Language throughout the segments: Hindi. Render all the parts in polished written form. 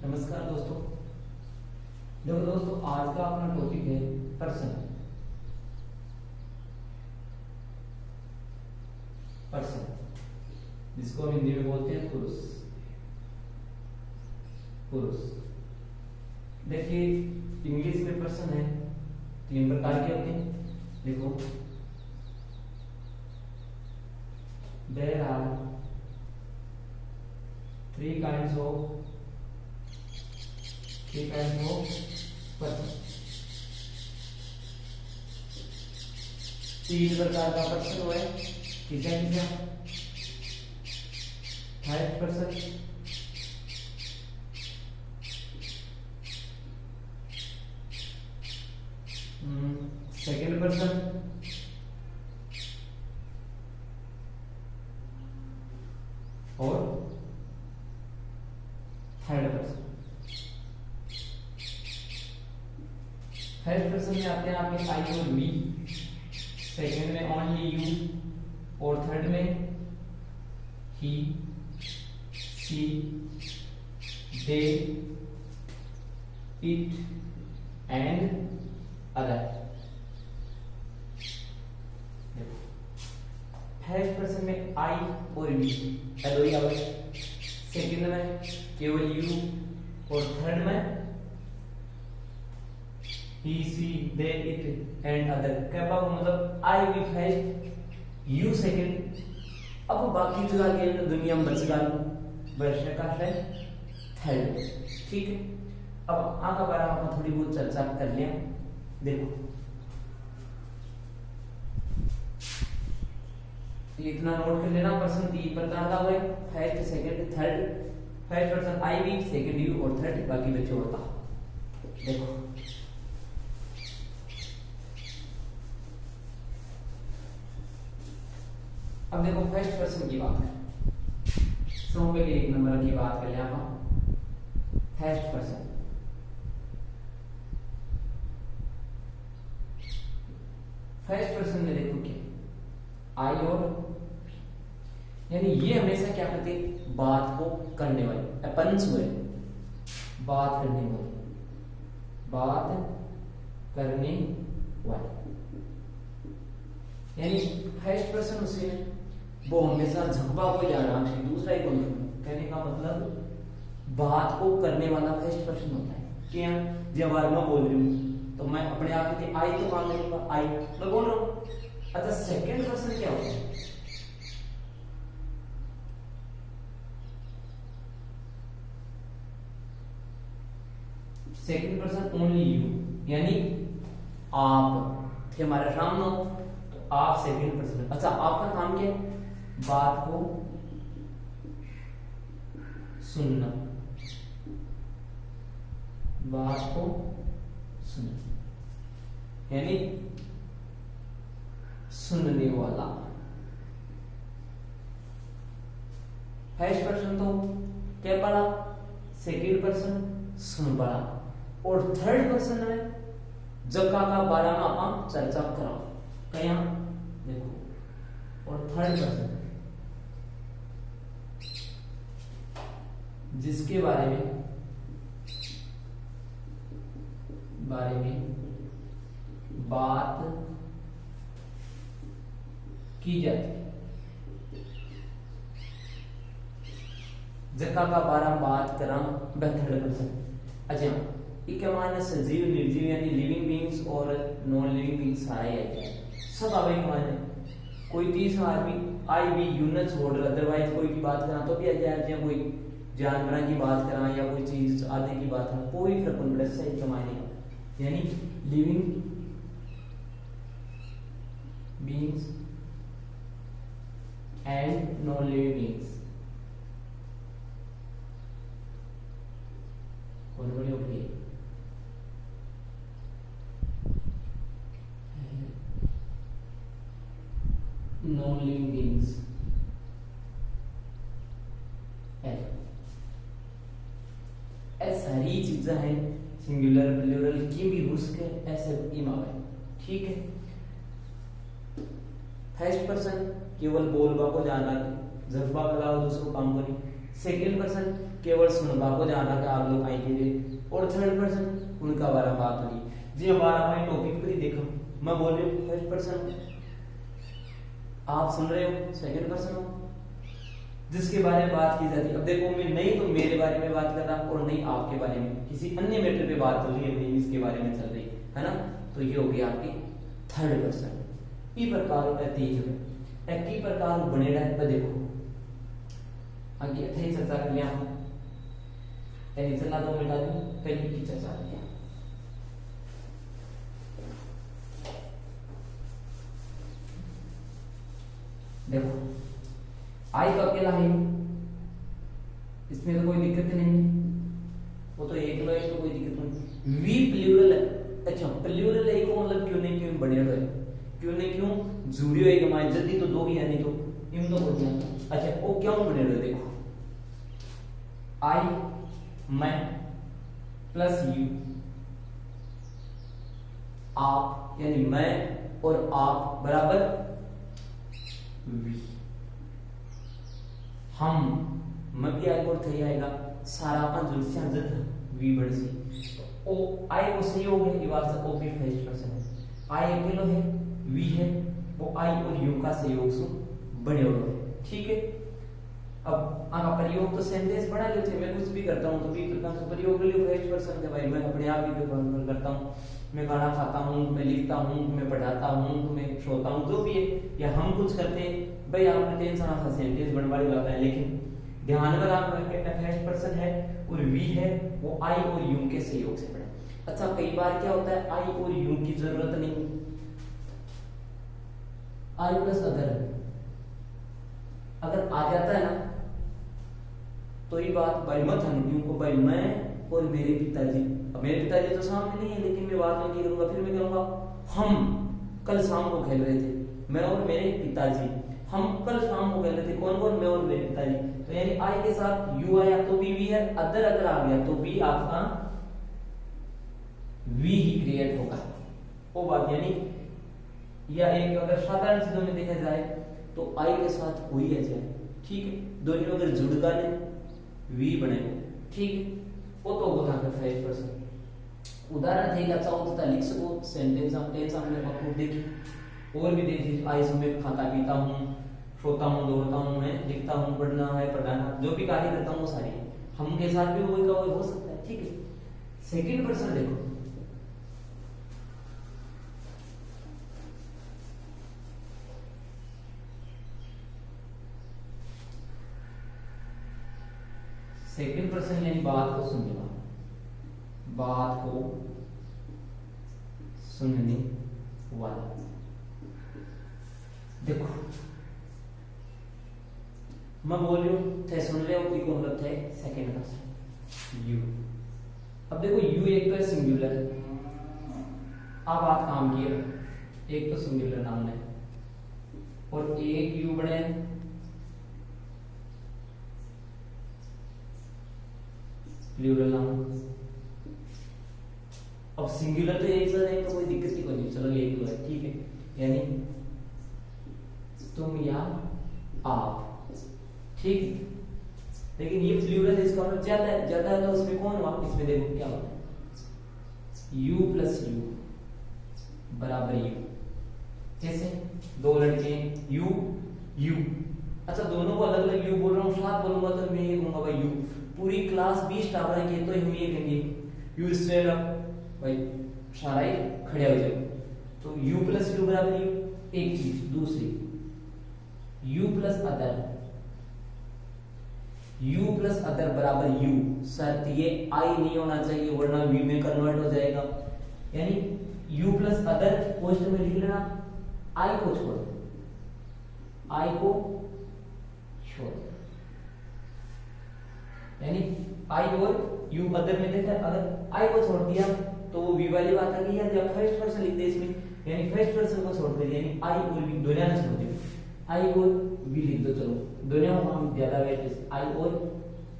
नमस्कार दोस्तों। देखो दोस्तों, आज का अपना टॉपिक है पर्सन। पर्सन जिसको हम हिंदी में बोलते हैं पुरुष। पुरुष देखिए, इंग्लिश में पर्सन है तीन प्रकार के होते हैं। देखो, there are three kinds of person. तीन प्रकार का पर्सन हुआ है। किसा फर्स्ट पर्सन, सेकंड पर्सन और थर्ड पर्सन। फर्स्ट पर्सन में आते हैं आपके आई और मी, सेकंड में ओनली यू और थर्ड में he, she, they, it and other. First person में आई और मी दो ही आवे, सेकंड में केवल यू और थर्ड में he, she, they, it and other। क्या बात मतलब I भी फर्स्ट, you सेकंड, अब बाकी जो आगे दुनिया में बच वर्ष का है थर्ड। ठीक है, अब आगे बारे में अपन थोड़ी बहुत चर्चा कर लिया। देखो, इतना नोट कर लेना। पर्सन तीन प्रकार का हुआ, first second third. First person I भी, सेकंड यू और थर्ड बाकी बच्चे होता। देखो, अब देखो फर्स्ट पर्सन की बात करें, सौ के लिए एक नंबर की बात कर ले आप। फर्स्ट पर्सन, फर्स्ट पर्सन में देखो क्या आई और, यानी ये हमेशा क्या करते, बात को करने वाले, अपन्स हुए, बात करने वाले, बात करने वाले। यानी फर्स्ट पर्सन उसे वो हमेशा झकबा को जाना, दूसरा ही कहने का मतलब बात को करने वाला फर्स्ट पर्सन होता है। क्या जब मैं बोल रही हूँ तो मैं अपने आप के आई तो काम करूंगा, आई मैं बोल रहा हूँ। अच्छा, सेकंड पर्सन क्या होता है? सेकंड पर्सन ओनली यू, यानी आप थे हमारे सामने तो आप सेकंड पर्सन। अच्छा, आपका काम क्या है? बात को सुनना, बात को सुनना, यानी सुनने वाला। फर्स्ट पर्सन तो क्या पढ़ा, सेकंड पर्सन सुन पढ़ा, और थर्ड पर्सन में जगह का बारे में आप चर्चा करो क्या। देखो, और थर्ड पर्सन जिसके बारे में बात की जाती है, जगह का बारे में बात करा वह थर्ड पर्सन। अच्छा, क्या माने सजीव निर्जीव यानी लिविंग बीइंग्स और नॉन लिविंग बीइंग्स सारे है सब आवे माने। कोई तीसरा आदमी आई भी यूनिट्स छोड़, अदरवाइज कोई की बात करा तो भी आ जाए, या कोई जानवर की बात करा या कोई चीज आदि की बात करा, कोई फर्क नहीं पड़ता सही कमाने का। यानी living beings and non living beings कौन बड़ी होगी? नॉन लिविंग बीइंग्स सारी चीजें हैं, सिंगुलर प्लूरल की भी उसके ऐसे इमाम है। ठीक है, फर्स्ट पर्सन केवल बोलबा को जाना, जज्बा के अलावा दूसरों काम करी। सेकंड पर्सन केवल सुनबा को ध्यान रखा आप लोग कहीं के और थर्ड पर्सन उनका बारे में बात होगी जी। हमारा भाई टॉपिक पर ही देखो, मैं बोल रही हूँ फर्स्ट पर्सन, आप सुन रहे हो सेकंड पर्सन हो जिसके बारे में बात की जाती है। अब देखो मैं नहीं तो मेरे बारे में बात कर रहा और नहीं आपके बारे में, किसी अन्य मैटर पे बात हो रही है, नहीं इसके बारे में चल रही है ना। तो ये हो गया आपकी थर्ड पर्सन। ई प्रकार तीसरे एक ही प्रकार बने रहे। देखो आगे अच्छी चर्चा कर लिया हम, चला दो मिटा दूं पहले की चर्चा कर लिया। देखो आई तो अकेला है, इसमें तो कोई दिक्कत नहीं है, वो तो एक है तो कोई दिक्कत नहीं। वी प्लूरल है, अच्छा प्लूरल है को मतलब क्यों नहीं क्यों बने रहे, क्यों नहीं क्यों जुड़ियो एक हमारे जल्दी तो दो ही है नहीं तो इन तो बोल दिया। अच्छा वो क्यों बने रहे, देखो आई मैं प्लस यू, आप यानी मैं और आप बराबर वी, हम मैं भी आई और थे आएगा सारा अपन जुड़ से हजरत वी बढ़ सी ओ आई को सही हो गया, ये बात से ओ भी फर्स्ट पर्सन है, आई अकेलो है वी है, वो आई और यू का सहयोग से बने हो गए। ठीक है, अब आगा प्रयोग तो सेंटेंस बना लेते हैं, मैं कुछ भी करता हूं तो भी प्रकार से प्रयोग कर लियो फर्स्ट पर्सन का। भाई मैं अपने आप ही को करता हूं, मैं खाना खाता हूं, मैं लिखता हूं, मैं पढ़ाता हूं, मैं सोता हूं, जो भी है या हम कुछ करते हैं भाई आपने टेंशन आसा सेंटेंस बनवा जाता है। लेकिन ध्यान में आप फर्स्ट पर्सन है और वी है वो आई और यू के सहयोग से बने। अच्छा कई बार क्या होता है आई और यू की जरूरत नहीं, आई प्लस अदर अगर आ जाता है ना तो ये बात भाई मत हम को भाई मैं और मेरे पिताजी, अब मेरे पिताजी तो सामने नहीं है लेकिन मैं बात में करूंगा, फिर मैं कहूंगा हम कल शाम को खेल रहे थे, मैं और मेरे पिताजी हम कल शाम को खेल रहे थे, कौन कौन मैं और मेरे पिताजी। तो यानी आई के साथ यू आया तो भी वी है, अदर अगर आ गया तो भी आपका वी ही क्रिएट होगा वो बात। यानी या एक अगर साधारण चीजों में देखा जाए तो आई के साथ कोई है जाए, ठीक है, दोनों अगर जुड़ का वी बनेगा, ठीक है, वो तो होगा फर्स्ट पर्सन। उदाहरण देगा चाहो तो लिख सको सेंटेंस हम टेंस हमने पकड़ देखी और भी देख लीजिए आई समय खाता पीता हूँ, सोता हूँ, दौड़ता हूँ, मैं लिखता हूँ, पढ़ना है, पढ़ाना जो भी कार्य करता हूँ वो सारी हम के साथ भी वही का वही हो सकता है। ठीक है, सेकंड पर्सन देखो सेकंड पर्सन यानी बात को सुनने वाला, बात को सुनने वाला। देखो मैं बोल रही हूं थे सुन रहे हो कौन मतलब थे सेकंड पर्सन यू। अब देखो यू एक तो है सिंगुलर, अब आप काम किए एक तो सिंगुलर नाम है और एक यू बने प्लूरल नाउन। अब सिंगुलर तो एक साथ है तो कोई दिक्कत ही कोई नहीं, चलो एक तो है, ठीक है, यानी तुम या आप, ठीक। लेकिन ये प्लूरल इसका मतलब ज्यादा है तो उसमें कौन हुआ, इसमें देखो क्या होता है यू प्लस यू बराबर यू। जैसे दो लड़के यू यू, अच्छा दोनों को अलग अलग यू बोल रहा हूँ, साथ बोलूंगा तो मैं ये कहूंगा भाई यू। पूरी क्लास 20 टावर है तो हम ये कहेंगे यू स्ट्रेट अप, भाई सारा ही खड़े हो जाओ। तो u प्लस यू बराबर यू, एक चीज। दूसरी u plus other, u plus other बराबर u, शर्त ये i नहीं होना चाहिए वरना v में कन्वर्ट हो जाएगा। यानी u प्लस अदर पोस्ट में लिख लेना, i को छोड़ दो, i को छोड़ दो, यानी i और u अदर में देखा, अगर i को छोड़ दिया तो वो v वाली बात आ गई। या फर्स्ट पर्सन लिख दे इसमें, यानी फर्स्ट पर्सन को छोड़ दिया, यानी i और v दोनों ने छोड़ दिया, i और v लिख दो, चलो दोनों को हम ज्यादा वेट i और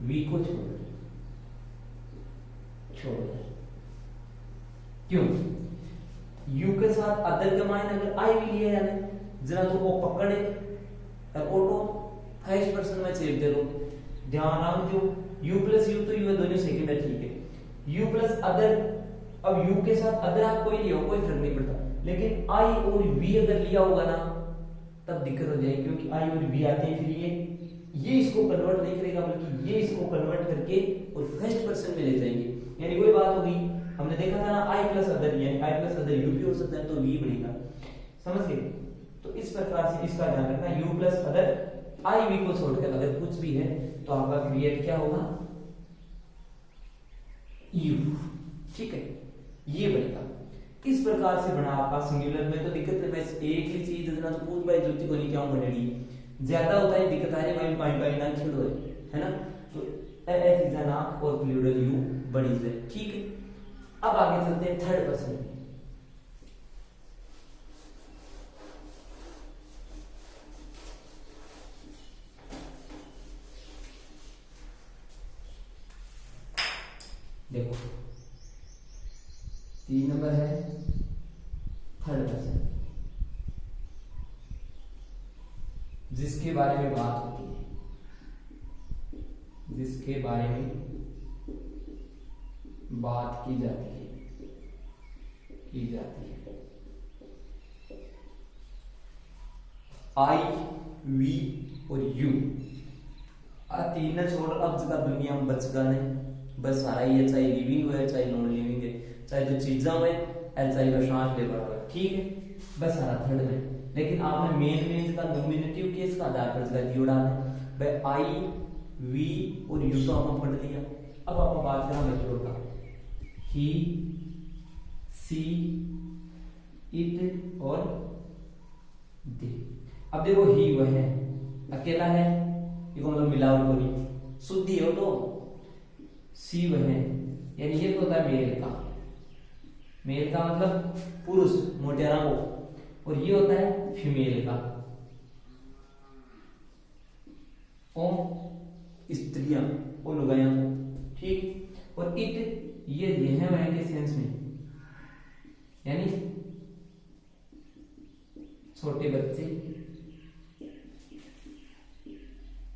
v को छोड़ दो, छोड़ दो। क्यों? u के साथ अदर के मायने अगर i भी लिया जाने जरा तो वो पकड़े और ऑटो फर्स्ट पर्सन में चेप दे दो, ध्यान रखो u प्लस यू तो यू दोनों सेकंड है, ठीक है। u प्लस अदर, अब u के साथ अदर आप कोई लिया हो कोई फर्क नहीं पड़ता, लेकिन i और v अगर लिया होगा ना तब दिक्कत हो जाएगी, क्योंकि i और v आते हैं, फिर ये इसको कन्वर्ट नहीं करेगा बल्कि ये इसको कन्वर्ट करके और फर्स्ट पर्सन में ले जाएंगे। यानी वही बात होगी, हमने देखा था ना i प्लस अदर, यानी i प्लस अदर u भी हो सकता है तो v बनेगा, समझ गए। तो इस प्रकार से इसका ध्यान रखना, u plus other i v को छोड़कर अगर कुछ भी है तो आपका क्रिएट क्या होगा u, ठीक है, ये बनेगा। इस प्रकार से बना आपका सिंगुलर में। तो दिक्कत है बस एक ही चीज इतना तो पूछ भाई ज्योति को नहीं क्या बनेगी, ज्यादा होता है दिक्कत आ रही भाई पाई पाई ना छिड़ो है ना। तो एस इज एन आंख और प्लूरल यू बड़ी से, ठीक है। अब आगे चलते हैं थर्ड पर्सन में। देखो 3 नंबर है थर्ड पर्सन, जिसके बारे में बात होती है, जिसके बारे में बात की जाती है, आई वी और यू तीन छोड़ अब जगह दुनिया में बच गए बस सारा ही है, चाहे लिविंग है चाहे नॉन लिविंग है, चाहे जो चीजें हुए चाहे वह सांस ले पड़ा, ठीक है, बस सारा थर्ड में। लेकिन आपने मेन का नॉमिनेटिव केस का आधार पर जगह दियो डालना भाई आई वी और यू तो आपने पढ़ लिया। अब आप बात करें बच्चों का, ही सी इट और दे। अब देखो ही वह है अकेला है, ये मतलब मिलावट हो रही शुद्धि हो, तो सी वह है यानी ये तो होता है मेल का मतलब पुरुष मोटेरा को, और ये होता है फीमेल का ओ स्त्रियां और लुगाइयां, ठीक। और इट ये है वह के सेंस में, यानी छोटे बच्चे,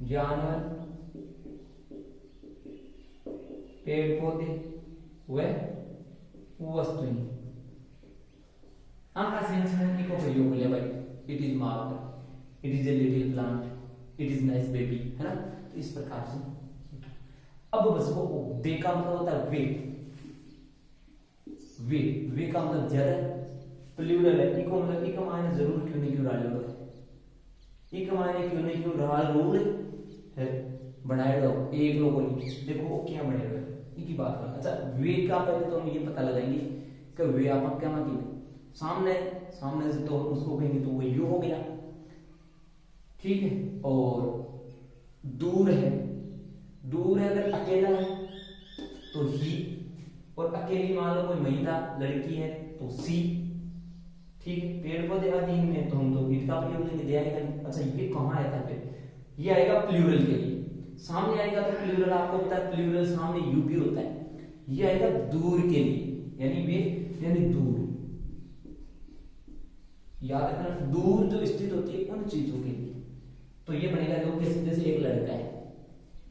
जानवर, पेड़ पौधे व वस्तुएं। आंखा सेंस में इको प्रयोग हो लिया भाई, it is mark, it is a little plant, it is nice baby, है ना। तो इस प्रकार से अब बस वो दे का मतलब होता है वे का मतलब ज्यादा प्लूरल है, इको मतलब इको मायने जरूर क्यों नहीं क्यों डाले होगा, इको मायने क्यों नहीं क्यों रहा रूल है बनाए दो एक लोगों ने, देखो वो क्या बने हुए की बात कर। अच्छा वे का पहले तो हम ये पता लगाएंगे कि वे आपका क्या मतलब सामने से तो उसको कहेंगे तो वो यू हो गया, ठीक है। और दूर है अगर अकेला है तो ही, और अकेली मान लो कोई महिला लड़की है तो सी, ठीक है। पेड़ पौधे आदि में तो हम तो इट का प्रयोग लेंगे, दे आएगा नहीं। अच्छा ये कहाँ आया था फिर, ये आएगा प्लूरल के लिए, सामने आएगा तो प्लूरल आपको पता है प्लूरल सामने यू भी होता है, ये आएगा दूर के लिए, यानी वे यानी दूर, याद रखना दूर जो स्थित होती है उन चीजों के लिए। तो ये बनेगा देखो कैसे, जैसे एक लड़का है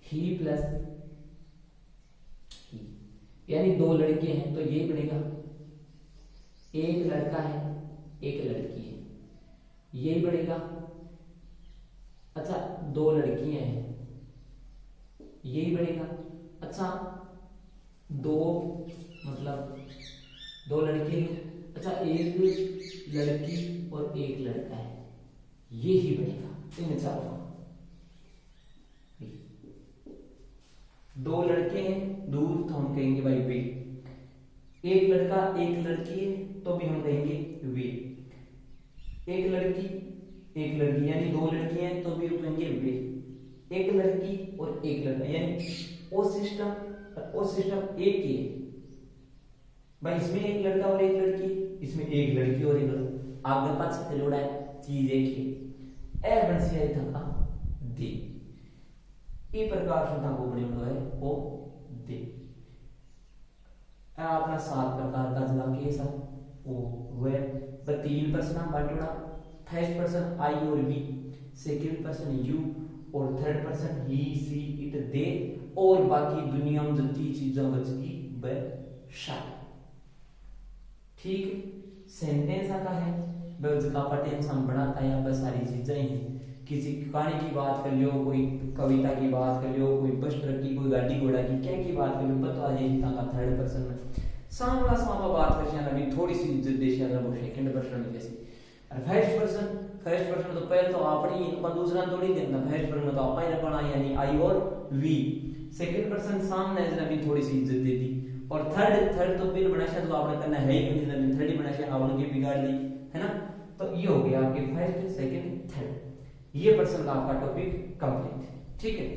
ही प्लस ही, यानी दो लड़के हैं तो ये बनेगा एक लड़का है एक लड़की है, यही बनेगा। अच्छा दो लड़कियां हैं यही बनेगा। अच्छा दो मतलब दो लड़के, अच्छा एक लड़की और एक लड़का है, ये ही बनेगा इन चारों का। दो लड़के हैं दूर तो हम कहेंगे भाई वे, एक लड़का एक लड़की है तो भी हम कहेंगे वे, एक लड़की एक लड़की यानी दो लड़कियां हैं तो भी हम कहेंगे वे, एक लड़की और एक लड़का यानी ओ सिस्टम एक ही है भाई, इसमें एक लड़का और एक लड़की, इसमें एक लड़की और एक लड़का, आगे पास लोड़ा है चीज एक ही ए बनसिया था दे, ई प्रकार से था वो बने हुआ है ओ दे। अपना 7 प्रकार का जला केस है वो हुए 3 पर्सन बांटोड़ा, फर्स्ट पर्सन आई और वी, सेकंड पर्सन यू और third person he see it they, और बाकी दुनिया में जितनी चीजें बचगी वह शायद। ठीक, सेंटेंस आता है उसका टेंस हम बनाता है, यहाँ पर सारी चीजें ही किसी कहानी की बात कर लियो, कोई कविता की बात कर लियो, कोई बस ट्रक की, कोई गाड़ी घोड़ा की, क्या की बात कर लियो, बता जाएगी का थर्ड पर्सन में सामला सामला बात कर अभी थोड़ी सी इज्जत देशी अगर वो सेकंड पर्सन में जैसे। और फर्स्ट पर्सन तो पहले तो अपनी अपन दूसरा थोड़ी देखना, फर्स्ट पर्सन में तो अपन ही अपना यानी आई और वी, सेकंड पर्सन सामने अभी थोड़ी सी इज्जत देती, और थर्ड तो बिल बना तो आपने करना है ही नहीं, थर्ड ही बना आपने की बिगाड़ दी है ना। तो ये हो गया आपके फर्स्ट सेकंड थर्ड, ये पर्सन का आपका टॉपिक कंप्लीट। ठीक है।